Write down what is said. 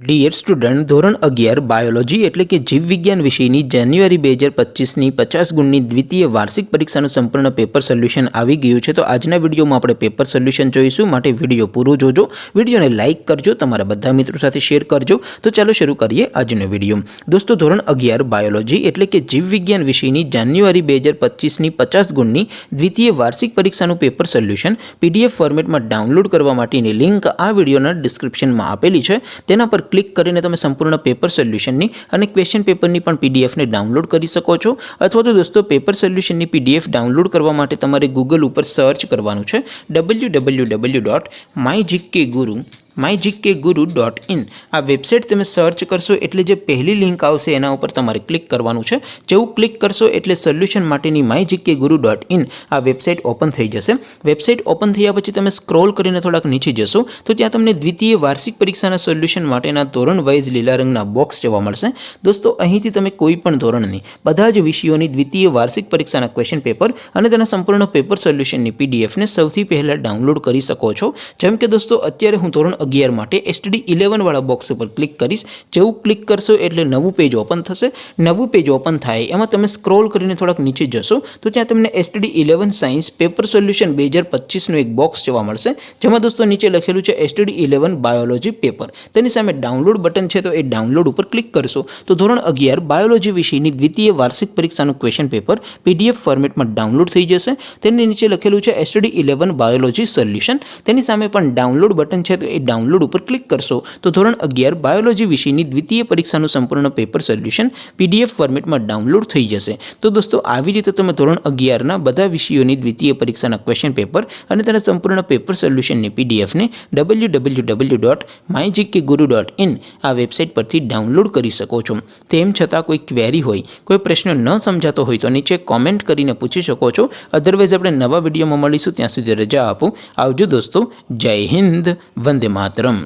Dear student, ધોરણ 11 biology એટલે કે જીવ વિજ્ઞાન વિષયની જાન્યુઆરી 2025ની 50 ગુણની દ્વિતીય વાર્ષિક પરીક્ષાનું સંપૂર્ણ પેપર સોલ્યુશન આવી ગયું છે। તો આજના વિડીયોમાં આપણે પેપર સોલ્યુશન જોઈશું, માટે વિડીયો પૂરો જોજો, વિડીયોને લાઇક કરજો, તમારા બધા મિત્રો સાથે શેર કરજો। તો ચાલો શરૂ કરીએ આજનો વિડીયો। દોસ્તો, ધોરણ 11 બાયોલોજી એટલે કે જીવ વિજ્ઞાન વિષયની જાન્યુઆરી 2025ની 50 ગુણની દ્વિતીય વાર્ષિક પરીક્ષાનું પેપર સોલ્યુશન પીડીએફ ફોર્મેટમાં ડાઉનલોડ કરવા માટેની લિંક આ વિડીયોના ડિસ્ક્રિપ્શનમાં આપેલી છે। તેના પર ક્લિક કરીને તમે સંપૂર્ણ પેપર સોલ્યુશનની અને ક્વેશ્ચન પેપરની પણ પીડીએફને ડાઉનલોડ કરી શકો છો। અથવા તો દોસ્તો, પેપર સોલ્યુશનની પીડીએફ ડાઉનલોડ કરવા માટે તમારે ગૂગલ ઉપર સર્ચ કરવાનું છે www.mygkguru.in। આ વેબસાઇટ તમે સર્ચ કરશો એટલે જે પહેલી લિંક આવશે એના ઉપર તમારે ક્લિક કરવાનું છે। જેવું ક્લિક કરશો એટલે સોલ્યુશન માટેની mygkguru.in આ વેબસાઇટ ઓપન થઈ જશે। વેબસાઇટ ઓપન થયા પછી તમે સ્ક્રોલ કરીને થોડાક નીચે જશો તો ત્યાં તમને દ્વિતીય વાર્ષિક પરીક્ષાના સોલ્યુશન માટેના ધોરણ વાઇઝ લીલા રંગના બોક્સ જોવા મળશે। દોસ્તો, અહીંથી તમે કોઈ પણ ધોરણની બધા જ વિષયોની દ્વિતીય વાર્ષિક પરીક્ષાના ક્વેશ્ચન પેપર અને તેના સંપૂર્ણ પેપર સોલ્યુશનની પીડીએફને સૌથી પહેલાં ડાઉનલોડ કરી શકો છો। જેમ કે દોસ્તો, અત્યારે હું ધોરણ 11 માટે STD11 વાળા બોક્સ ઉપર ક્લિક કરીશ। જેવું ક્લિક કરશો એટલે નવું પેજ ઓપન થશે। નવું પેજ ઓપન થાય એમાં તમે સ્ક્રોલ કરીને થોડાક નીચે જશો તો ત્યાં તમને STD11 સાયન્સ પેપર સોલ્યુશન 2025નું એક બોક્સ જોવા મળશે, જેમાં દોસ્તો નીચે લખેલું છે STD11 બાયોલોજી પેપર। તેની સામે ડાઉનલોડ બટન છે, તો એ ડાઉનલોડ ઉપર ક્લિક કરશો તો ધોરણ 11 બાયોલોજી વિષયની દ્વિતીય વાર્ષિક પરીક્ષાનું ક્વેશ્ચન પેપર પીડીએફ ફોર્મેટમાં ડાઉનલોડ થઈ જશે। તેની નીચે લખેલું છે STD11 બાયોલોજી સોલ્યુશન। તેની સામે પણ ડાઉનલોડ બટન છે, તો એ ડાઉનલોડ ઉપર ક્લિક કરશો તો ધોરણ 11 બાયોલોજી વિષયની દ્વિતીય પરીક્ષાનું સંપૂર્ણ પેપર સોલ્યુશન પીડીએફ ફોર્મેટમાં ડાઉનલોડ થઈ જશે। તો દોસ્તો, આવી રીતે તમે ધોરણ 11ના બધા વિષયોની દ્વિતીય પરીક્ષાના ક્વેશ્ચન પેપર અને તેના સંપૂર્ણ પેપર સોલ્યુશનની પીડીએફને www.mygkguru.in આ વેબસાઇટ પરથી ડાઉનલોડ કરી શકો છો। તેમ છતાં કોઈ ક્વેરી હોય, કોઈ પ્રશ્ન ન સમજાતો હોય તો નીચે કોમેન્ટ કરીને પૂછી શકો છો। અધરવાઇઝ આપણે નવા વિડીયોમાં મળીશું, ત્યાં સુધી રજા આપો। આવજો દોસ્તો, જય હિન્દ, વંદે માતરમ।